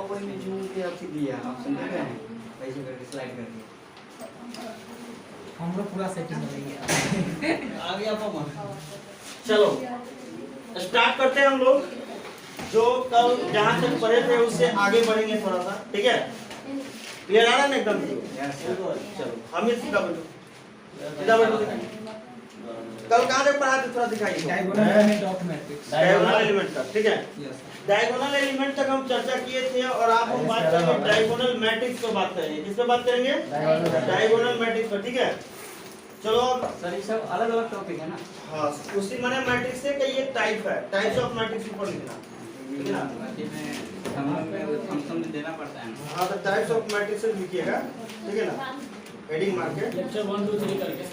Power में zoom के option दिया ऑप्शन दे रहे हैं ऐसे करके स्लाइड करके हम लोग पूरा सेटिंग करेंगे आ गया पावर। चलो स्टार्ट करते हैं हम लोग, जो कल जहाँ तक पढ़े थे उससे आगे बढ़ेंगे थोड़ा सा, ठीक है? क्लियर आ रहा है ना एकदम? चलो हम सीधा बैठो, सीधा बैठो। कल कहाँ तक पढ़ा थे थोड़ा दिखाइए। Diagonal element of matrix, diagonal element का, ठीक है? यस डायगोनल एलिमेंट तक हम चर्चा किए थे और आप हम बात करेंगे डायगोनल मैट्रिक्स को बात करेंगे। किस पे बात करेंगे? डायगोनल मैट्रिक्स पर, ठीक है? चलो सर ये सब अलग अलग टॉपिक है ना? हाँ, उसी माने मैट्रिक्स से कि ये टाइप है, टाइप्स ऑफ मैट्रिक्स ऊपर लिखना, ठीक है ना? फंक्शन में देना पड़ता है ना। हाँ, तो टाइप्स ऑफ मैट्रिक्स लिखिएगा, ठीक है ना? हेडिंग मार के लेक्चर 1 2 3 करके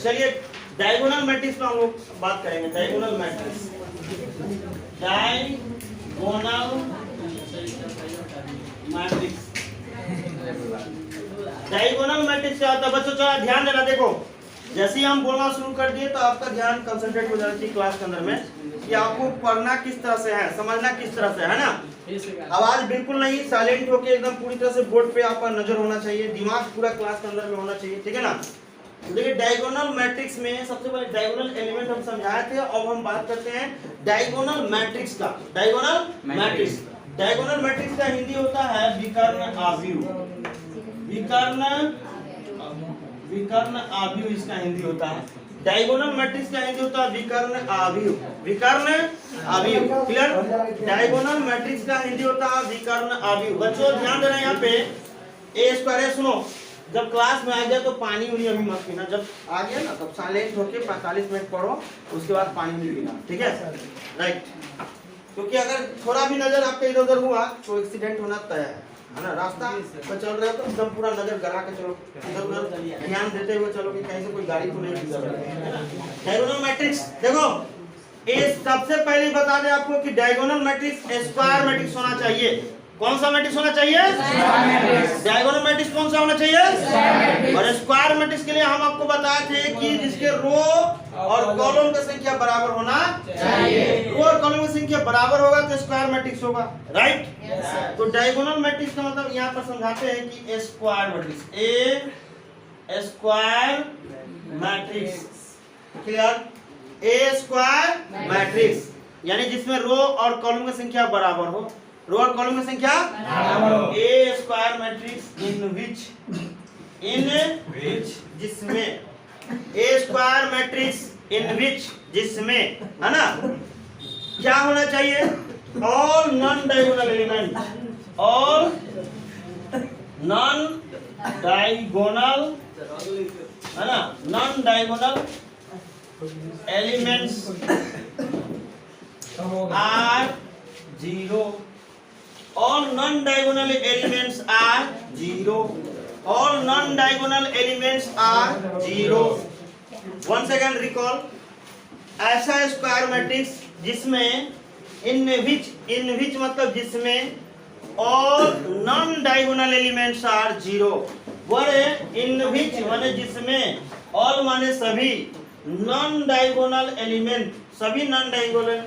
चलिए डायगोनल मैट्रिक्स पे हम लोग बात करेंगे। Diagonal matrix, diagonal matrix, diagonal matrix क्या होता है बच्चों? थोड़ा ध्यान देना। देखो जैसे ही हम बोलना शुरू कर दिए तो आपका ध्यान कंसंट्रेट हो जाना चाहिए क्लास के अंदर में कि आपको पढ़ना किस तरह से है, समझना किस तरह से है ना। आवाज बिल्कुल नहीं, साइलेंट होके एकदम पूरी तरह से बोर्ड पे आपका नजर होना चाहिए, दिमाग पूरा क्लास के अंदर में होना चाहिए, ठीक है ना? देखिए डायगोनल मैट्रिक्स में सबसे पहले डायगोनल एलिमेंट हम समझाए थे। अब हम बात करते हैं डायगोनल मैट्रिक्स का। डायगोनल मैट्रिक्स, डायगोनल मैट्रिक्स का हिंदी होता है विकर्ण आव्यूह। विकर्ण आव्यूह इसका हिंदी होता है। डायगोनल मैट्रिक्स का हिंदी होता है विकर्ण आव्यूह। विकर्ण आव्यूह, क्लियर? डायगोनल मैट्रिक्स का हिंदी होता है विकर्ण आव्यूह। बच्चों ध्यान देना यहाँ पे ए स्क्वायर है। सुनो, जब क्लास में आ गया तो पानी उनी अभी मत पीना। जब आ गया ना तब साइलेंट होके 45 मिनट पढ़ो, उसके बाद पानी नहीं पीना, ठीक है? राइट, क्योंकि अगर थोड़ा भी नजर आपका इधर उधर हुआ तो एक्सीडेंट होना तय है ना? रास्ता पर चल रहे हो तो एकदम पूरा नजर गड़ा के चलो, इधर उधर ध्यान देते हुए चलो कि कहीं से कोई गाड़ी को नहीं गुजर रही है ना। डायगोनल मैट्रिक्स देखो, ये सबसे पहले बता दें आपको कि डायगोनल मैट्रिक्स स्क्वायर मैट्रिक्स होना चाहिए। कौन सा मैट्रिक्स होना चाहिए? डायगोनल मैट्रिक्स कौन सा होना चाहिए? और स्क्वायर मैट्रिक्स के लिए हम आपको बताए थे कि जिसके रो और कॉलम की संख्या बराबर होना चाहिए। रो और कॉलम की संख्या बराबर होगा तो स्क्वायर मैट्रिक्स होगा, राइट? तो डायगोनल मैट्रिक्स का मतलब यहाँ पर समझाते हैं कि square matrix, A square matrix, clear? A square matrix यानी जिसमें रो और कॉलम की संख्या बराबर हो। रो और कॉलम की संख्या ए स्क्वायर मैट्रिक्स इन विच जिसमें ए स्क्वायर मैट्रिक्स इन विच जिसमें, है ना, क्या होना चाहिए? All non diagonal element, all non diagonal, है ना, non diagonal elements are zero. All non-diagonal elements are zero. All non-diagonal elements are zero. Once again recall, ऐसा स्क्वायर मैट्रिक्स जिसमें in which मतलब जिसमें all non-diagonal elements are zero. वह in which माने जिसमें, all माने सभी, non-diagonal element सभी non-diagonal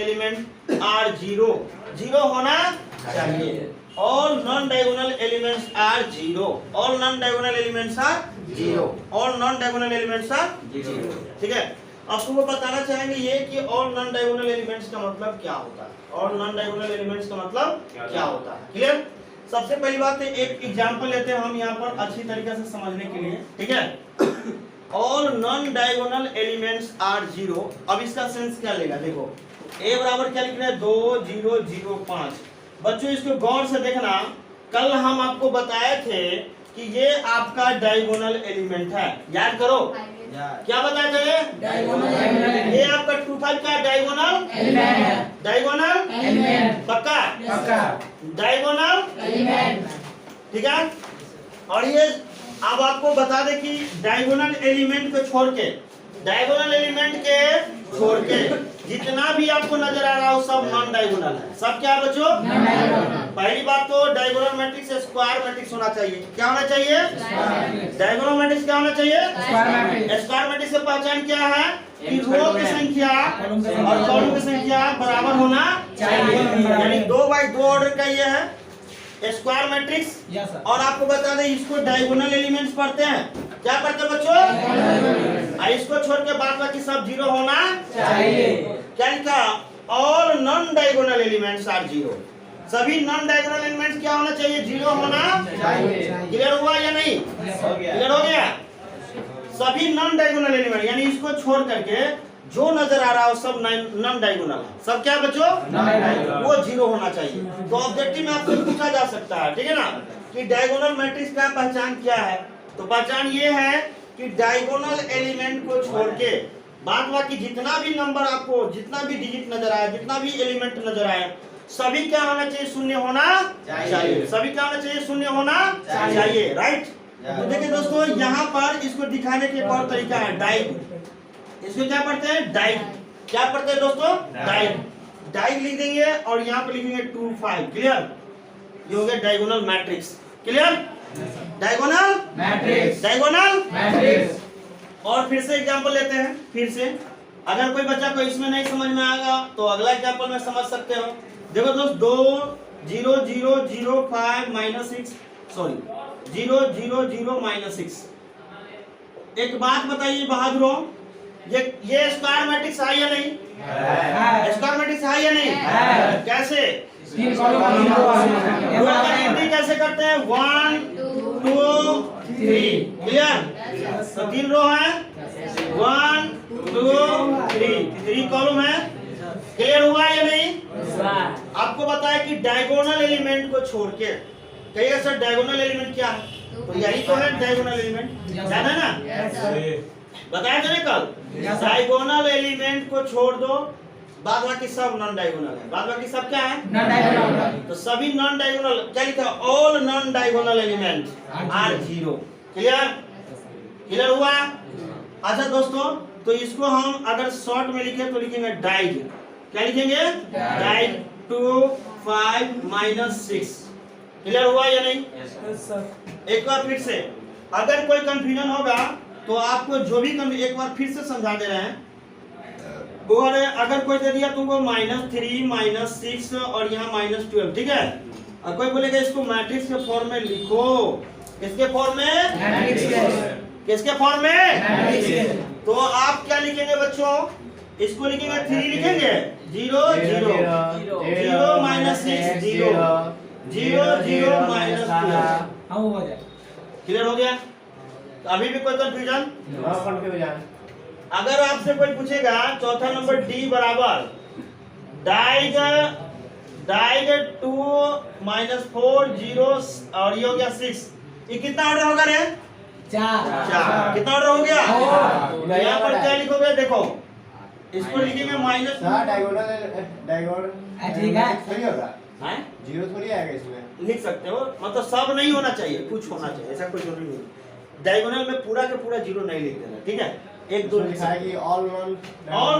element are zero. Zero होना चाहिए। All non-diagonal elements are zero. All non-diagonal elements are zero. All non-diagonal elements are zero. ठीक है? आपको वो बताना चाहेंगे ये कि all non-diagonal elements का मतलब क्या होता है। All non-diagonal elements का मतलब क्या होता है, क्लियर? सबसे पहली बात है, एक एग्जांपल लेते हैं हम यहाँ पर अच्छी तरीके से समझने के लिए, ठीक है? All non-diagonal elements are zero. अब इसका सेंस क्या लेगा? देखो a बराबर क्या लिख रहे हैं? 2 0 0 5। बच्चों इसको गौर से देखना। कल हम आपको बताए थे कि ये आपका डायगोनल एलिमेंट है, याद करो। क्या बताए थे? ये आपका 25 का डायगोनल एलिमेंट है। डायगोनल एलिमेंट पक्का? पक्का डायगोनल एलिमेंट, ठीक है? और ये अब आपको बता दे कि डायगोनल एलिमेंट को छोड़ के, डायगोनल एलिमेंट के छोड़ के जितना भी आपको नजर आ रहा हो सब नॉन डायगोनल है। सब क्या बच्चों? पहली बात तो डायगोनल मैट्रिक्स स्क्वायर मैट्रिक्स होना चाहिए। क्या होना चाहिए? डायगोनल मैट्रिक्स क्या होना चाहिए? स्क्वायर मैट्रिक्स की पहचान क्या है कि रो की संख्या और कॉलम की संख्या बराबर होना चाहिए, यानी 2x2 ऑर्डर का ये है स्क्वायर मैट्रिक्स। Yes sir. और आपको बता दें इसको डायगोनल एलिमेंट्स पढ़ते हैं। क्या पढ़ते हैं बच्चों? और इसको छोड़ के बाद बाकी सब जीरो होना चाहिए। क्या लिखा? All non diagonal elements are zero. सभी नॉन डायगोनल एलिमेंट्स क्या होना चाहिए? जीरो होना चाहिए। क्लियर हुआ या नहीं? क्लियर हो गया? सभी नॉन डायगोनल एलिमेंट यानी इसको छोड़ करके जो नजर आ रहा है सब नॉन डायगोनल है। सब क्या बच्चों? वो जीरो होना चाहिए। तो ऑब्जेक्टिव में आपसे पूछा जा सकता है, ठीक है ना, कि डायगोनल मैट्रिक्स का पहचान क्या है? तो पहचान ये है कि डायगोनल एलिमेंट को छोड़ के बाद बाकी जितना भी नंबर आपको, जितना भी डिजिट नजर आए, जितना भी एलिमेंट नजर आए, सभी क्या होना चाहिए? शून्य होना चाहिए। सभी क्या होना चाहिए? शून्य होना चाहिए। राइट। तो देखिए दोस्तों, यहाँ पर इसको दिखाने के एक और तरीका है, डाइग। इसको क्या पढ़ते हैं? डाइग। क्या पढ़ते हैं दोस्तों? डाइग। डाइग लिख देंगे और यहाँ पर लिखेंगे 2 5। क्लियर? ये हो गया diagonal matrix. Clear? Diagonal matrix, diagonal matrix. और फिर से एग्जांपल लेते हैं। फिर से अगर कोई बच्चा को इसमें नहीं समझ में आएगा तो अगला एग्जांपल में समझ सकते हो। देखो दोस्त, 2 0 0 0 5 -6 सॉरी 0 0 0 -6। एक बात बताइए बहादुरों, ये स्क्वायर मैट्रिक्स है या नहीं? स्क्वायर मैट्रिक्स है या नहीं? कैसे? गिनती कैसे करते हैं? 1 2 3। क्लियर? तो 3 रो है, 1 2 3 कॉलम है। क्लियर हुआ या नहीं? आपको बताया कि डायगोनल एलिमेंट को छोड़ के, कहिएगा सर डायगोनल एलिमेंट क्या है? तो यही तो है डायगोनल एलिमेंट, जाना ना? बताया था ना कल? डायगोनल एलिमेंट को छोड़ दो, बाद बाकी सब नॉन डायगोनल है। बाद बाकी सब क्या है? Non diagonal. तो सभी नॉन डायगोनल, क्या लिखा? All non diagonal element are zero. Clear? Clear हुआ? अच्छा दोस्तों, तो इसको हम अगर शॉर्ट में लिखे तो लिखेंगे डाइग। क्या लिखेंगे? डाइग 2 5 -6। क्लियर हुआ या नहीं? एक बार फिर से, अगर कोई कंफ्यूजन होगा तो आपको जो भी एक बार फिर से समझा दे रहे हैं। और अगर कोई दे दिया तुमको -3 -6 और यहाँ -12, ठीक है, और कोई बोलेगा इसको मैट्रिक्स के फॉर्म में लिखो। किसके फॉर्म में? किसके फॉर्म में? तो आप क्या लिखेंगे बच्चों? इसको लिखेंगे 3 लिखेंगे 0 0 0 -6 0 0 0 -12। क्लियर हो गया? तो अभी भी कोई कंफ्यूजन? अगर आपसे कोई पूछेगा चौथा नंबर डी बराबर डाइग 2 -4 0 और ये हो गया 6, ये कितना ऑर्डर होगा रे? 4। कितना ऑर्डर हो गया? यहाँ पर क्या लिखोगे? देखो इसको लिखेंगे माइनस जीरो थोड़ी आएगा इसमें। लिख सकते हो, मतलब सब नहीं होना चाहिए, कुछ होना चाहिए, ऐसा कोई जरूरी नहीं। डायगोनल में पूरा का पूरा जीरो नहीं लिख देना, ठीक है? 1 2 लिखा है कि all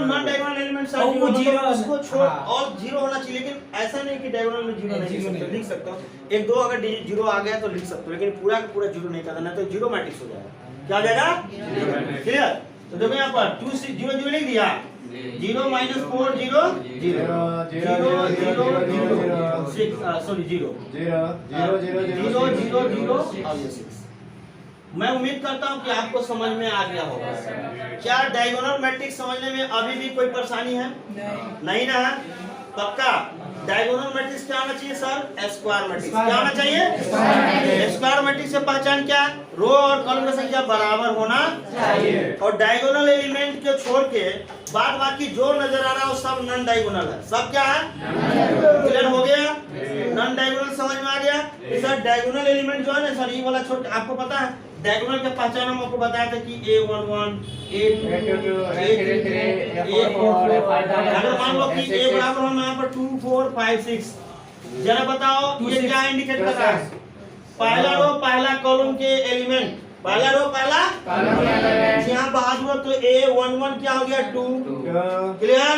non diagonal elements are zero, मतलब उसको छोड़ ऑल जीरो होना चाहिए। लेकिन ऐसा नहीं कि डायगोनल में जीरो नहीं लिख सकते हो। 1 2 अगर डिजिट जीरो आ गया तो लिख सकते हो, लेकिन पूरा का पूरा जीरो नहीं करना, तो जीरो मैट्रिक्स हो जाएगा। क्या हो जाएगा? क्लियर? तो देखो यहाँ पर 2 6 0 0 लिख दिया, 0 -4 0 0 0 0 6 सॉरी 0 0 0 0 और ये 6। मैं उम्मीद करता हूं कि आपको समझ में आ गया होगा। क्या डायगोनल मैट्रिक्स समझने में अभी भी कोई परेशानी है? नहीं ना? पक्का? डायगोनल मैट्रिक्स क्या होना चाहिए सर? Square matrix. क्या होना चाहिए? स्क्वायर मैट्रिक्स से पहचान क्या? रो और कॉलम की संख्या बराबर होना चाहिए, और डायगोनल एलिमेंट को छोड़ के बाद बाकी जो नजर आ रहा है वो सब नॉन डायगोनल है। सब क्या है? क्लियर हो गया? नॉन डायगोनल समझ में आ गया? सर डायगोनल एलिमेंट जो है ना सर, ये वाला छोड़, आपको पता है डायगोनल के पहचान हम आपको बताया था कि A11 A22 A4 अगर मान लो कि A बराबर हम यहाँ पर 2 4 5 6, जरा बताओ ये क्या इंडिकेट कर रहा है? पहला रो पहला कॉलम के एलिमेंट, पहला रो पहला यहाँ बहादुर, तो A11 क्या हो गया? 2। क्लियर?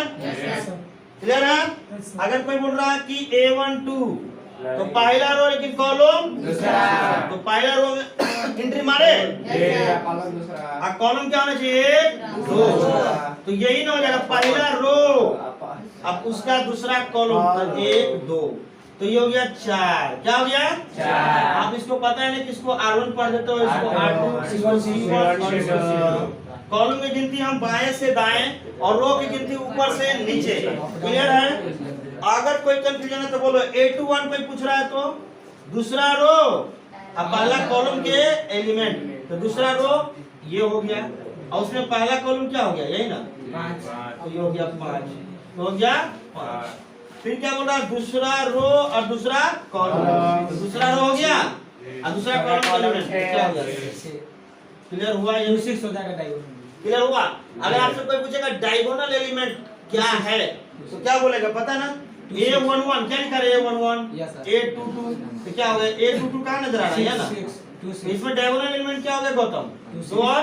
क्लियर है? अगर कोई बोल रहा है कि A12 तो पहला रो लेकिन कॉलम दूसरा। तो पहला रो में एंट्री मारे कॉलम दूसरा। और कॉलम क्या होना चाहिए 2। तो यही ना हो जाएगा पहला रो अब उसका दूसरा कॉलम तो 1 2 तो ये हो गया 4। क्या हो गया 4। आप इसको पता है ना किसको R1 पढ़ देते हो इसको R2 इसको C1 और इसको C2। कॉलम की गिनती हम बाएं से दाएं और रो की गिनती ऊपर से नीचे। क्लियर है? अगर कोई कंफ्यूजन है तो बोलो A21 कोई पूछ रहा है तो दूसरा रो अब पहला कॉलम के एलिमेंट तो दूसरा रो ये हो गया और उसमें पहला कॉलम क्या हो गया यही ना 5। तो ये हो गया 5 तो हो गया 5। फिर क्या बोल रहा दूसरा रो और दूसरा कॉलम तो दूसरा रो हो गया और दूसरा कॉलम एलिमेंट क्या हो गया क्लियर हुआ ये 6 हो जाएगा डायगोनल। क्लियर हुआ। अगर आपसे कोई पूछेगा डायगोनल एलिमेंट क्या है तो क्या बोलेगा पता ना A11 क्या लिखा है A11 Yes, sir. A22 तो क्या हो गया A22 कहाँ नजर आ रहा है ना 6 इसमें डायगोनल एलिमेंट क्या हो गया गौतम 2 2 और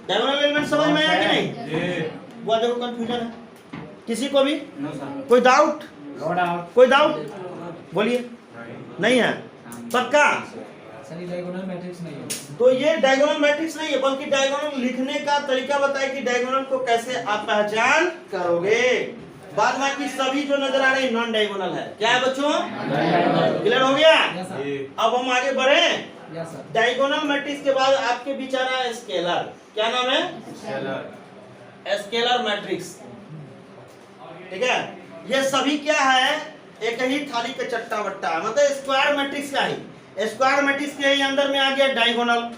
डायगोनल एलिमेंट समझ में आया कि नहीं वो देखो कंफ्यूजन है किसी को भी नो सर। कोई डाउट नो डाउट। कोई डाउट बोलिए नहीं है पक्का सही डायगोनल मैट्रिक्स नहीं है। तो ये डायगोनल मैट्रिक्स नहीं है बल्कि डायगोनल लिखने का तरीका बताए कि डायगोनल को कैसे आप पहचान करोगे। बाद बाकी सभी जो नजर आ रहे हैं नॉन डायगोनल है। क्या है बच्चों क्लियर हो गया। Yes sir. अब हम आगे बढ़े यस सर। डायगोनल मैट्रिक्स के बाद आपके बीच आ रहा है स्केलर। क्या नाम है स्केलर मैट्रिक्स। ठीक है ये सभी क्या है एक ही थाली का चट्टा बट्टा मतलब स्क्वायर मैट्रिक्स का ही स्क्वायर मैट्रिक्स के ही अंदर में आ गया डायगोनल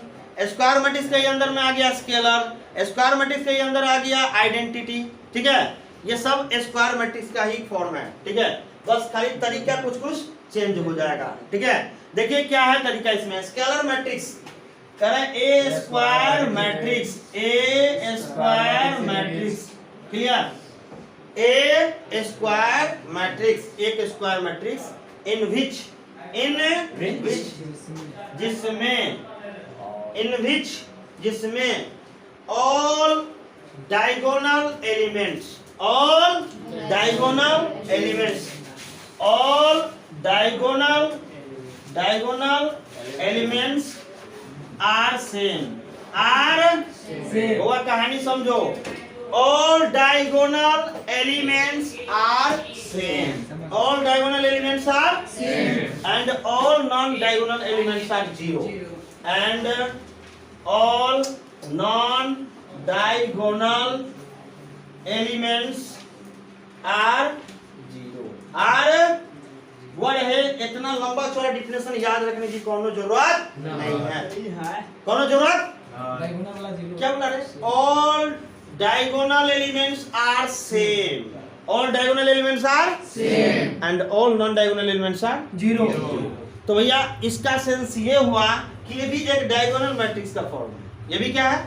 स्क्वायर मैट्रिक्स के ही अंदर में आ गया स्केलर स्क्वायर मैट्रिक्स के ही अंदर आ गया आइडेंटिटी। ठीक है ये सब स्क्वायर मैट्रिक्स का ही फॉर्म है। ठीक है बस खाली तरीका कुछ चेंज हो जाएगा। ठीक है देखिए क्या है तरीका इसमें स्केलर मैट्रिक्स करें a square matrix clear a square matrix एक स्क्वायर मैट्रिक्स इन विच जिसमें all diagonal elements are same हुआ कहानी समझो all diagonal elements are same and all non-diagonal elements are 0 and all non-diagonal elements are 0 word है इतना लंबा चौड़ा definition याद रखने की कोनो जरूरत नहीं है। कोनो जरूरत डायगोनल वाला 0 क्या बोला रे all diagonal elements are same and all non diagonal elements are 0। तो भैया इसका सेंस ये हुआ कि ये भी एक डायगोनल मैट्रिक्स का फॉर्म है। ये भी क्या है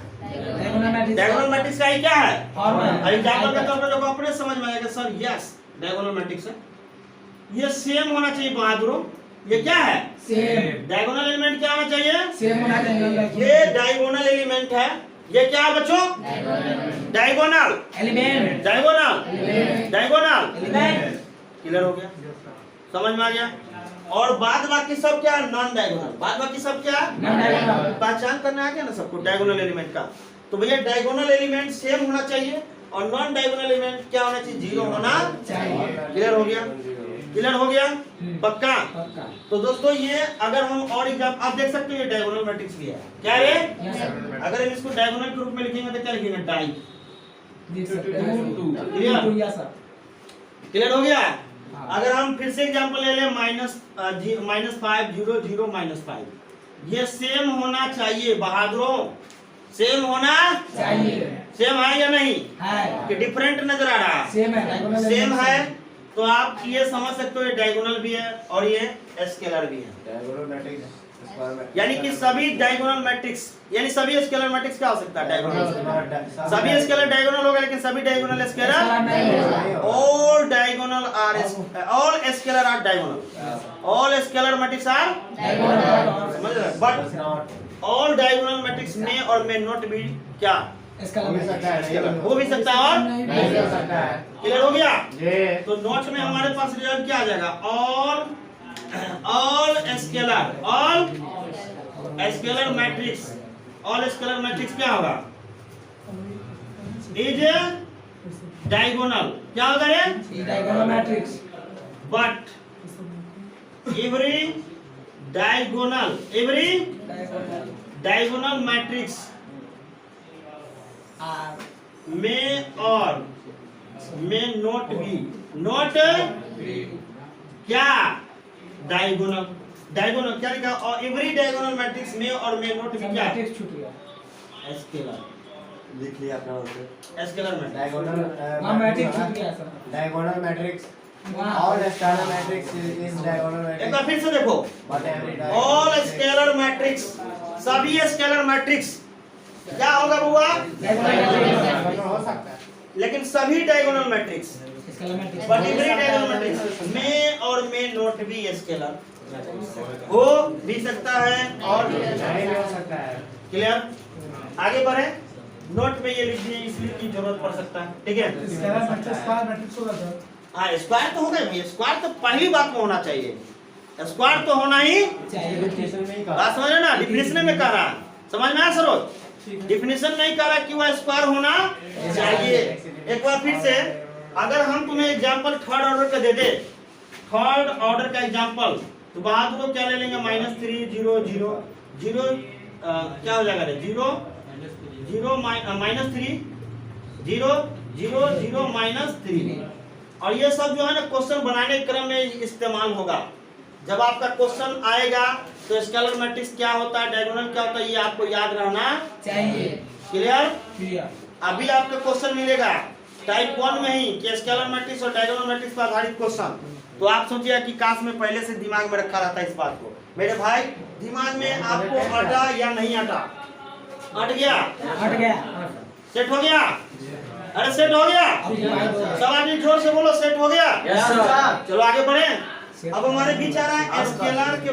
डायगोनल मैट्रिक्स का ही क्या है फॉर्म है। एग्जांपल के तौर पर लोग अपने समझ में आएगा सर यस डायगोनल मैट्रिक्स है ये सेम होना चाहिए बहादुरों। ये क्या है सेम डायगोनल एलिमेंट क्या होना चाहिए सेम होना चाहिए। ये डायगोनल एलिमेंट है। ये क्या है बच्चों डायगोनल एलिमेंट डायगोनल क्लियर हो गया समझ में आ गया। और बाद बाकी सब क्या नॉन डायगोनल बाद बाकी सब क्या पहचान करना है क्या ना सबको डायगोनल एलिमेंट का। तो भैया डायगोनल एलिमेंट सेम होना चाहिए और नॉन डायगोनल एलिमेंट क्या होना चाहिए 0 होना चाहिए। क्लियर हो गया पक्का। तो दोस्तों ये अगर हम और एग्जाम आप देख सकते हो ये डायगोनल मैट्रिक्स भी है क्या रे अगर हम इसको डायगोनल के रूप में लिखेंगे तो क्या लिखेंगे डाई क्लियर हो गया। अगर हम फिर से एग्जांपल ले लें -5 0 0 -5 ये सेम होना चाहिए बहादुरों सेम होना चाहिए। सेम है या नहीं है कि डिफरेंट नजर आ रहा है सेम है तो आप ये समझ सकते हो ये डायगोनल भी है और ये स्केलर भी है यानी कि सभी डायगोनल मैट्रिक्स यानी सभी स्केलर मैट्रिक्स क्या हो सकता है डायगोनल सभी स्केलर डायगोनल होगा लेकिन सभी diagonal scalar all diagonal are all scalar are diagonal all scalar matrix are समझ रहे बट ऑल डायगोनल मैट्रिक्स में और में नॉट बी क्या हो भी सकता है और क्लियर हो गया। तो नोट में हमारे पास रिजल्ट क्या आ जाएगा ऑल ऑल स्केलर मैट्रिक्स क्या होगा? Is diagonal. क्या होगा रे? Diagonal matrix. But every diagonal matrix may or may not be क्या डायगोनल क्या लिखा? और एवरी डायगोनल मैट्रिक्स में और मे नॉट भी क्या? मैट्रिक्स छूट गया। स्केलर लिख लिया आपने वहाँ पे। Scalar matrix. हां मैट्रिक्स छूट गया सर। डायगोनल मैट्रिक्स हाँ। All scalar matrix is diagonal एक बार मैट्रिक्स फिर से देखो, but every all scalar matrix, सभी स्केलर मैट्रिक्स क्या होगा बुआ? डायगोनल हो सकता है। लेकिन सभी diagonal matrix scalar matrix. But every diagonal matrix may और मे नॉट बी स्केलर हो भी सकता है और नहीं हो सकता है। क्लियर? आगे बढ़े। नोट में ये लिख दिए इसलिए की जरूरत पड़ सकता है। ठीक है? स्केलर मैट्रिक्स स्क्वायर मैट्रिक्स होगा सर। हाँ स्क्वायर तो होगा ही, स्क्वायर तो पहली बात में होना चाहिए, स्क्वायर तो होना ही डिफिनेशन में ही कहा। बात समझ रहे ना? डिफिनेशन में कह रहा है, समझ में आया सरोज? डिफिनेशन नहीं कह रहा कि वह स्क्वायर होना चाहिए। एक बार फिर से, अगर हम तुम्हें एग्जांपल थर्ड ऑर्डर का दे दे, थर्ड ऑर्डर का एग्जांपल, तो बहादुर को क्या ले लेंगे? -3 0 0 0 क्या हो जाएगा रे? 0 0 -3 0 0 0 -3। और ये सब जो है ना क्वेश्चन बनाने के क्रम में इस्तेमाल होगा। जब आपका क्वेश्चन आएगा तो स्केलर मैट्रिक्स क्या होता है, डायगोनल क्या होता है, ये आपको याद रहना चाहिए। क्लियर? क्लियर। अभी आपका क्वेश्चन मिलेगा टाइप 1 में ही कि स्केलर मैट्रिक्स और डायगोनल मैट्रिक्स पर आधारित क्वेश्चन। तो आप सोचिए कि काश में पहले से दिमाग में रखा रहता इस बात को। मेरे भाई दिमाग में आपको अटा या नहीं अटा? अट गया? हट गया। सेट हो गया? अरे सेट हो गया? सब आदमी जोर से बोलो, सेट हो गया? Yes sir. चलो आगे बढ़े। अब हमारे बीच आ रहा है स्केलर के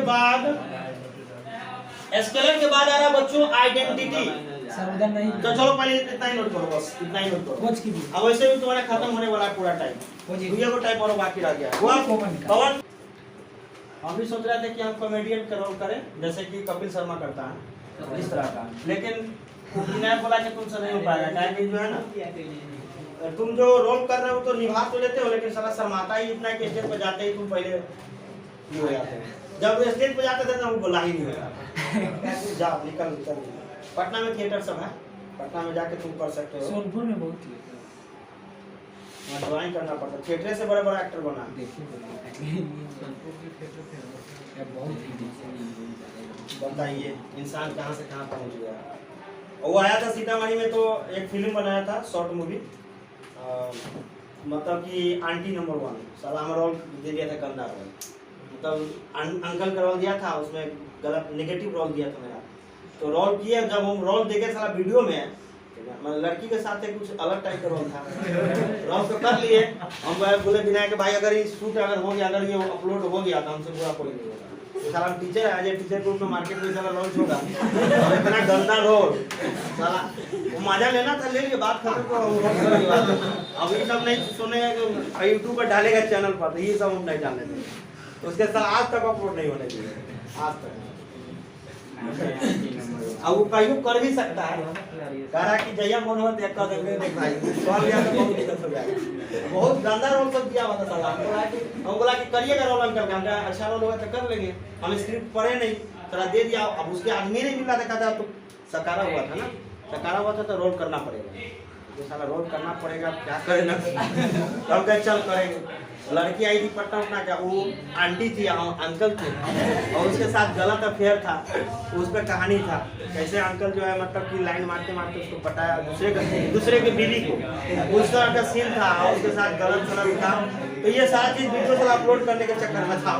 बाद आ रहा है बच्चों आइडेंटिटी। सर उधर नहीं। तो चलो पहले इतना ही नोट करो, बस इतना ही नोट करो। खोज कीजिए। अब वैसे भी तुम्हारा खत्म होने वाला है पूरा टाइम, खोजिए। दुनिया को टाइम और बाकी रह गया। पवन हम भी सोच रहे थे कि हम कॉमेडियन का रोल करें, जैसे कि कपिल शर्मा करता है इस तरह का, लेकिन विनायक बोला कि तुमसे नहीं हो पाएगा। टाइम जो है ना, तुम जो रोल कर रहे हो तो निभा तो लेते हो, लेकिन साला शर्माता ही इतना कि स्टेज पर जाते ही तुम पहले ये हो जाते हो। जब स्टेज पर जाते थे ना वो बोला ही नहीं होता। जाओ निकल निकल। पटना में थिएटर सब है, पटना में जाके तुम कर सकते हो। सोनपुर में बहुत ही ड्राइंग करना पड़ता है, थिएटर से बड़ा बड़ा एक्टर बना। बताइए इंसान कहाँ से कहाँ पहुँच गया। वो आया था सीतामढ़ी में तो एक फिल्म बनाया था, शॉर्ट मूवी, मतलब कि आंटी नंबर 1। साला हमारा रोल दे दिया था गंदा रोल, मतलब अंकल का रोल दिया था, उसमें गलत नेगेटिव रोल दिया था मेरा। तो रोल किया, जब हम रोल देखे साला वीडियो में, मतलब लड़की के साथ कुछ अलग टाइप का रोल था। रोल तो कर लिए, हम बोले विनायक भाई अगर ये शूट अगर हो गया, अगर ये अपलोड हो गया तो हमसे बुरा कोई नहीं होगा। साला टीचर है, आज टीचर को मार्केट में साला रोल होगा, इतना गंदा रोल। साला वो मजा लेना था, ले लिए, बात खत्म करो। अब ये सब नहीं सुनेगा कि यूट्यूब पर डालेगा चैनल पर, तो ये सब हम नहीं डालने देंगे। उसके साथ आज तक अपलोड नहीं होने चाहिए, आज तक। अब वो कहीं कर भी सकता है, कह रहा कि जया मन हो देख कर देख भाई सॉल्व या तो बहुत दिक्कत हो जाएगा। बहुत गंदा रोल सब दिया हुआ था साला। हम बोला कि करिएगा रोल अंकल का, हमने अच्छा रोल होगा तो कर लेंगे। हम स्क्रिप्ट पढ़े नहीं, थोड़ा दे दिया। अब उसके आदमी नहीं मिला, देखा था तो सकारा हुआ था ना, सकारा हुआ था तो रोल करना पड़ेगा। जो साला रोल करना पड़ेगा, क्या करे ना। तब कहे चल करेंगे। लड़की आई थी पटना उठना का, वो आंटी थी, अंकल थे, और उसके साथ गलत अफेयर था। उस पर कहानी था कैसे अंकल जो है मतलब कि लाइन मारते मारते उसको पटाया दूसरे के बीवी को, उस तरह का सीन था, और उसके साथ गलत गलत था। तो ये सारी चीज वीडियो से अपलोड करने के चक्कर में था।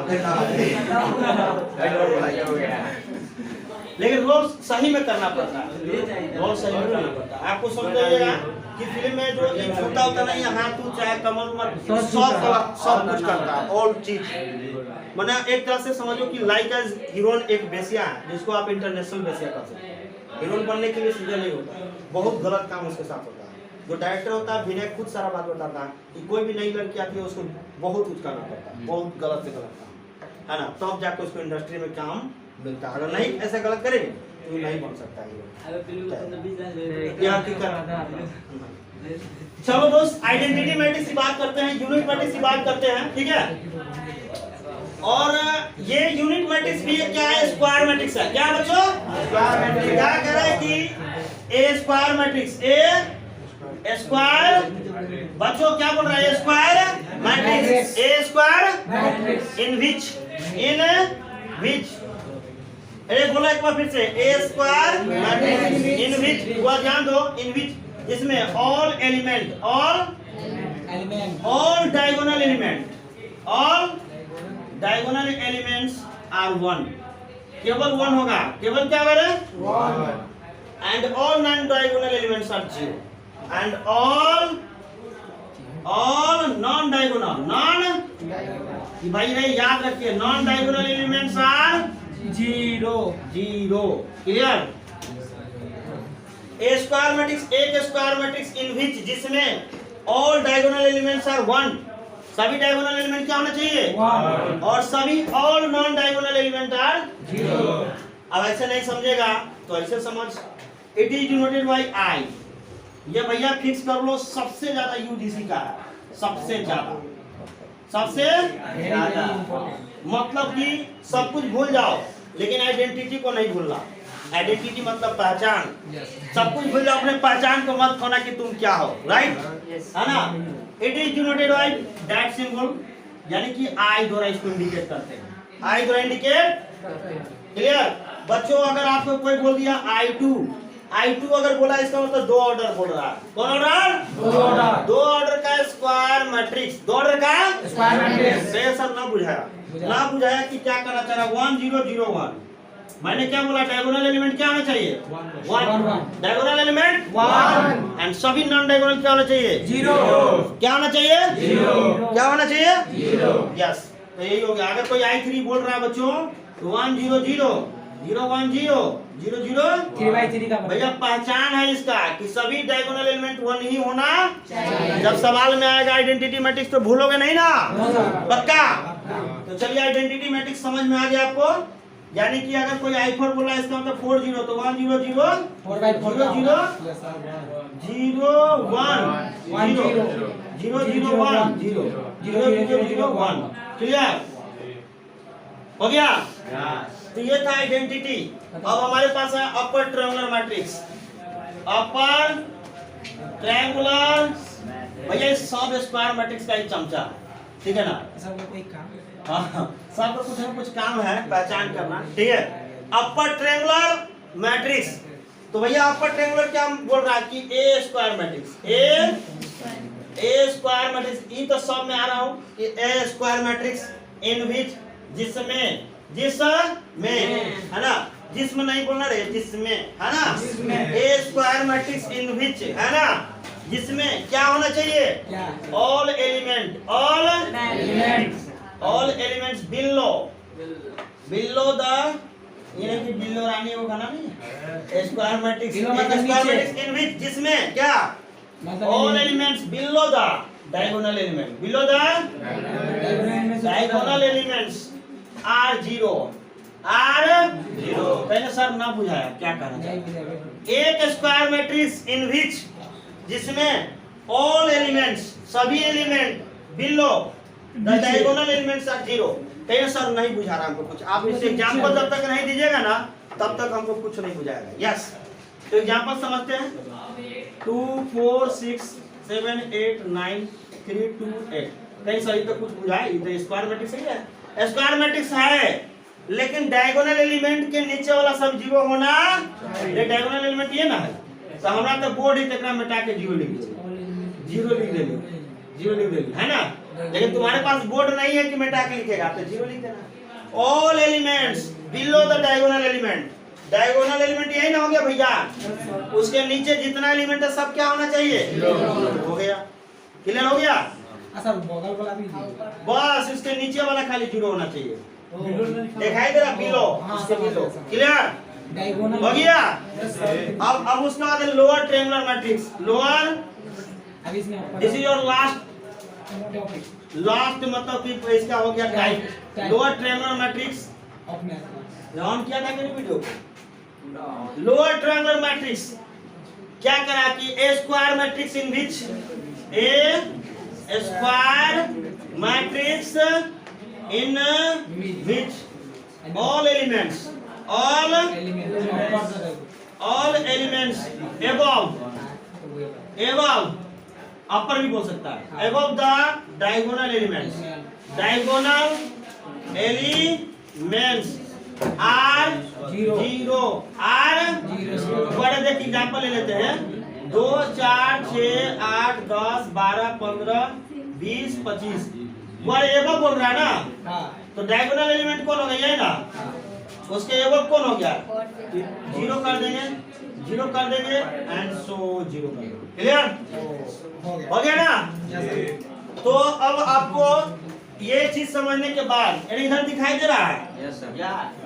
लेकिन रोल सही में करना पड़ता है, रोल सही में करना पड़ता है। आपको समझिएगा कि फिल्म में जो एक होता होता नहीं है, हाथ चाहे कमर उमर सब कुछ करता है, ऑल चीज। मैंने एक तरह से समझो कि लाइक एज हीरोइन एक बेसिया है, जिसको आप इंटरनेशनल बेसिया कर सकते हैं। हीरोइन बनने के लिए सीधे नहीं होता, बहुत गलत काम उसके साथ होता है। जो डायरेक्टर होता है विनय खुद सारा बात बताता है कि कोई भी नई लड़की आती है उसको बहुत कुछ करना पड़ता है, बहुत गलत से गलत काम। है ना, तब जाकर उसको इंडस्ट्री में काम मिलता है। अगर नहीं ऐसा गलत करेंगे तो ये नहीं बन सकता है। ये हकीकत। चलो दोस्त, आइडेंटिटी मैट्रिक्स की बात करते हैं, यूनिट मैट्रिक्स की बात करते हैं, ठीक है। और ये यूनिट मैट्रिक्स भी क्या है? स्क्वायर मैट्रिक्स है। क्या बच्चों? Square matrix. क्या कह रहा है कि ए स्क्वायर मैट्रिक्स, ए स्क्वायर, बच्चों क्या बोल रहा है? Square matrix, A square matrix in विच अरे बोला एक बार फिर से, ए स्क्वायर मैट्रिक्स इन विच, वो ध्यान दो, इन विच, इसमें all element, all diagonal elements are one, केवल वन होगा, केवल क्या बोले? And all non diagonal elements are zero, and all non diagonal, non, भाई नहीं याद रखिए, non diagonal elements are zero, clear? A square matrix, एक स्क्वायर मैट्रिक्स इन विच, जिसमें all diagonal elements are one, सभी डायगोनल एलिमेंट क्या होना चाहिए? वन, और सभी all non diagonal element are zero. अब ऐसे नहीं समझेगा तो ऐसे समझ, इट इज डिनोटेड बाय आई, ये भैया फिक्स कर लो, सबसे ज्यादा यूजीसी का है, सबसे ज्यादा मतलब कि सब कुछ भूल जाओ लेकिन आइडेंटिटी को नहीं भूलना। आइडेंटिटी मतलब पहचान, सब कुछ भूल जाओ, अपने पहचान को मत खोना कि तुम क्या हो, राइट? है ना? It is denoted by that symbol, यानी कि आई द्वारा इसको इंडिकेट करते हैं, आई द्वारा इंडिकेट, क्लियर? बच्चों अगर आपको कोई बोल दिया I2 अगर बोला, इसका मतलब दो ऑर्डर बोल रहा है। कौन ऑर्डर? दो ऑर्डर का स्क्वायर मैट्रिक्स, दो ऑर्डर का स्क्वायर मैट्रिक्स। सर ना बुझाया कि क्या करना चाह रहा? 1 0 0 1। मैंने क्या बोला? डायगोनल एलिमेंट क्या होना चाहिए? 1। डायगोनल एलिमेंट 1, एंड सभी नॉन डायगोनल क्या होना चाहिए? 0। क्या होना चाहिए? 0। क्या होना चाहिए? 0। यस, तो यही हो गया। अगर कोई I3 बोल रहा है बच्चों तो 1 0 0 0 1 0 0 0 3/3 का भैया पहचान है इसका कि सभी डायगोनल एलिमेंट 1 ही होना चाहिए। जब सवाल में आएगा आइडेंटिटी मैट्रिक्स तो भूलोगे नहीं ना? पक्का? तो चलिए आइडेंटिटी मैट्रिक्स समझ में आ गया आपको, यानी कि अगर कोई I4 बोला इसका मतलब 4 0 तो 1 0 0 4/4 0 0 0 1 0 0 0 1 0 0 0 0 1। क्लियर हो गया? तो ये था आइडेंटिटी। अब हमारे पास है upper triangular matrix, upper triangular, भैया सब स्क्वायर मैट्रिक्स का एक चमचा, ठीक है ना? हाँ, सबको कुछ ना कुछ काम है पहचान करना, ठीक है? अपर ट्रायंगुलर मैट्रिक्स, तो भैया अपर ट्रायंगुलर क्या बोल रहा है कि ए स्क्वायर मैट्रिक्स, ए स्क्वायर मैट्रिक्स, ये तो सब में आ रहा हूं कि ए स्क्वायर मैट्रिक्स इन विच, जिसमें है ना, जिसमें नहीं बोलना रे, जिसमें, है ना? ए स्क्वायर मैट्रिक्स इन विच, है ना, जिसमें क्या होना चाहिए? ऑल एलिमेंट्स बिलो द, ये कि बिलो रानी वो खाना नहीं, स्क्वायर मैट्रिक्स इन विच, जिसमें क्या? All elements below the diagonal elements are zero. पहले सर ना बुझाया क्या कहना चाहिए? एक स्क्वायर मैट्रिक्स इन विच, जिसमें ऑल एलिमेंट्स, सभी element below the diagonal elements are zero. पहले सर नहीं बुझा रहा हमको कुछ, आप इस एग्जांपल जब तक नहीं दीजिएगा ना तब तक हमको कुछ नहीं बुझाएगा। यस, तो एग्जांपल समझते हैं। 2 4 6 7 8 9 3 2 8। कहीं सही तो कुछ बुझाए, ये तो स्क्वायर मैट्रिक्स ही है, स्क्वायर मैट्रिक्स है, लेकिन डायगोनल एलिमेंट के नीचे वाला सब जीरो होना, ये डायगोनल एलिमेंट ये ना है, तो हमरा तो बोर्ड ही तकरा मिटा के जीरो लिख देंगे, है ना? लेकिन तुम्हारे पास बोर्ड नहीं है कि मिटा के लिखेगा, तो जीरो लिख देना। All elements below the diagonal element, diagonal element यही ना हो गया भैया, उसके नीचे जितना एलिमेंट है सब क्या होना चाहिए? हो गया, क्लियर हो गया? बस इसके नीचे वाला खाली जीरो होना चाहिए, दिखाई दे रहा बिलो, इसके बिलो, क्लियर हो गया? अब उसके बाद lower triangular matrix, lower, this is your last मतलब कि इसका हो गया लोअर ट्रायंगुलर मैट्रिक्स अपने ऑन किया था कि वीडियो लोअर ट्रायंगुलर मैट्रिक्स क्या करा कि ए square matrix in which A square matrix in which all elements above upper भी बोल सकता है above the diagonal elements are zero बड़े देख एग्जांपल ले लेते हैं 2 4 6 8 10 12 15 20 25 बड़े above बोल रहा है ना तो डायगोनल एलिमेंट कौन हो गया ये ना उसके एबव कौन हो गया जीरो कर देंगे एंड सो जीरो कर देंगे क्लियर हो गया ना तो अब आपको ये चीज समझने के बाद इधर दिखाई दे रहा है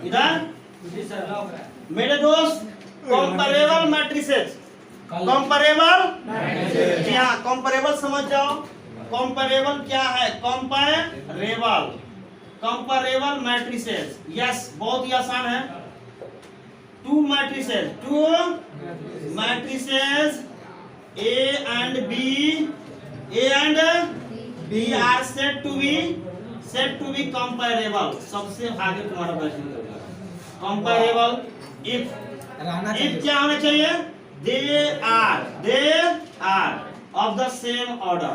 इधर मेरे दोस्त कंपैरेबल मैट्रिसेस जी हाँ कंपैरेबल समझ जाओ कंपैरेबल क्या है कंपैरेबल मैट्रिसेस यस बहुत ही आसान है two matrices A and B are set to be comparable सबसे आगे तुम्हारा प्रश्न कंपैरेबल इफ क्या होना चाहिए they are of the same order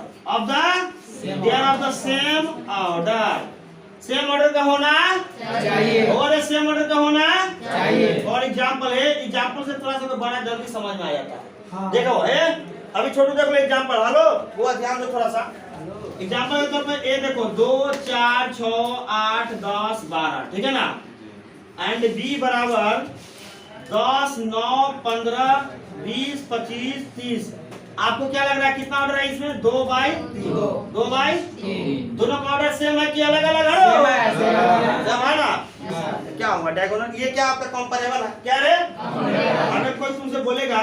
same order का होना चाहिए और सेम ऑर्डर का होना चाहिए और एग्जांपल से थोड़ा सा बड़ा जल्दी समझ में आ जाता है देखो अभी छोटू देख लो एग्जांपल हेलो वो ध्यान दो थोड़ा सा एग्जांपल के तौर पे ए देखो 2 4 6 8 10 12 ठीक है ना एंड बी बराबर 10 9 15 20 25 30 आपको क्या लग रहा है कितना ऑर्डर है इसमें 2/3 दोनों का ऑर्डर सेम है कि अलग अलग है ना क्या होगा डायगोनल ये क्या आपका कंपैरेबल है क्या रे अगर कोई तुमसे बोलेगा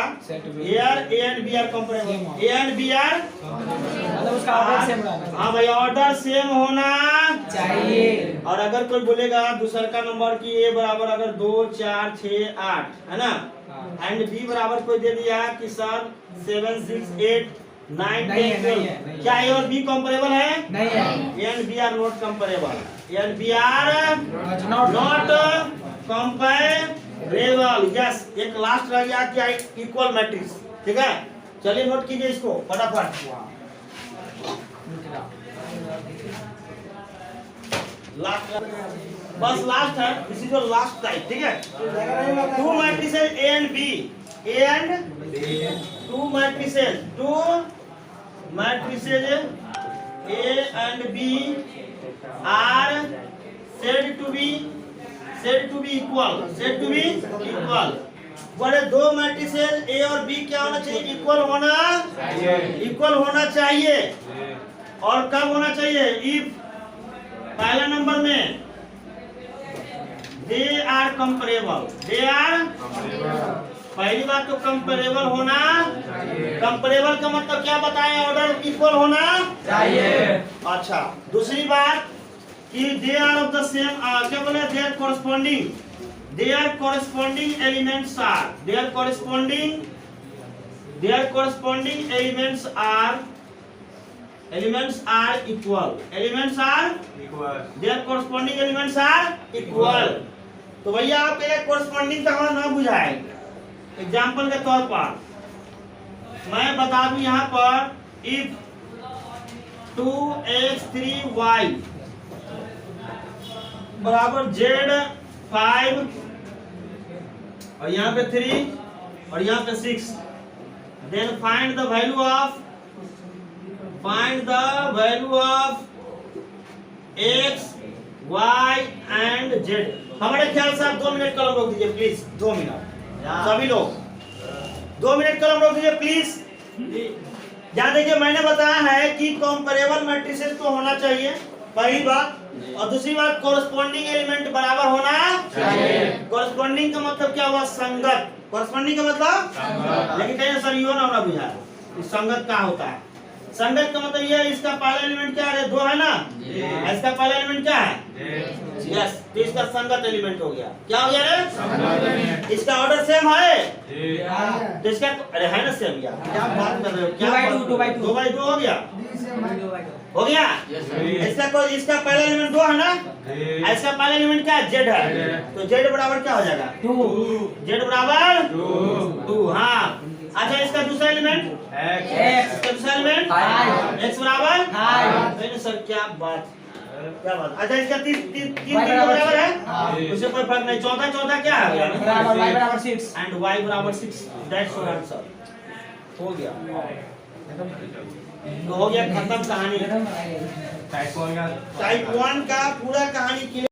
यार A and B are comparable A and B are मतलब उसका ऑर्डर सेम रहना हाँ भाई ऑर्डर सेम होना चाहिए और अगर कोई बोलेगा दूसरा का नंबर की ए बराबर अगर 2 4 6 8 है ना एंड बी बराबर कोई दे दिया कि सर 7 6 8 9 10 12 क्या ए और बी कंपैरेबल है नहीं है A and B are not comparable A and B are not comparable yes एक लास्ट रह गया क्या इक्वल मैट्रिक्स ठीक है चलिए नोट कीजिए इसको फटाफट लास्ट बस लास्ट है this is your last type ठीक है two matrices A and B two matrices A and B are said to be equal बड़े दो मैट्रिसेस ए और बी क्या होना चाहिए इक्वल होना चाहिए और कब होना चाहिए इफ पहला नंबर में दे आर कंपैरेबल पहली बात तो कंपैरेबल होना कंपैरेबल का मतलब क्या बताएं ऑर्डर इक्वल होना चाहिए अच्छा दूसरी बात कि they are of the same क्या बोले their corresponding elements are their corresponding elements are equal their corresponding elements are equal तो भैया आप पहले corresponding का हम ना बुझाएंगे एग्जांपल के तौर पर मैं बता दूं यहाँ पर if 2x3y बराबर z5 और यहाँ पे 3 और यहाँ पे 6 then find the value of x y and z हमारे ख्याल से आप 2 मिनट कलम रोक दीजिए प्लीज 2 मिनट सभी लोग 2 मिनट कलम रोक दीजिए प्लीज यहाँ देखिए मैंने बताया है कि कंपैरेबल मैट्रिसेस तो होना चाहिए पहली बात और दूसरी बात कोरस्पोंडिंग एलिमेंट बराबर होना चाहिए कोरस्पोंडिंग का मतलब क्या हुआ संगत कोरस्पोंडिंग का मतलब लेकिन कहीं सर यो ना बुझा संगत का होता है संगत का मतलब ये है, इसका पहला एलिमेंट क्या है? 2 है ना, इसका पहला एलिमेंट क्या है? यस, तो इसका संगत एलिमेंट हो गया। क्या हो गया रे? इसका ऑर्डर सेम है, तो इसका अरे है ना सेम यार, क्या बात कर रहे हो? क्या 2 by 2 2 by 2 हो गया, हो गया। इसका कोई, इसका पहला एलिमेंट 2 है ना, इसका पहला एलिमेंट क्या है? Z है, तो Z बराबर क्या हो जाएगा? 2 Z बराबर 2। हाँ, अच्छा इसका दूसरा एलिमेंट X इसका दूसरा एलिमेंट Five। x बराबर Five। नहीं सर, क्या बात, क्या बात। अच्छा इसका तीन Y बराबर बराबर है, हाँ। उससे कोई फर्क नहीं। चौथा क्या है? बराबर y बराबर 6 एंड y बराबर 6, दैट्स योर आंसर। हो गया, तो हो गया खत्म कहानी। टाइप 1 का टाइप 1 का पूरा कहानी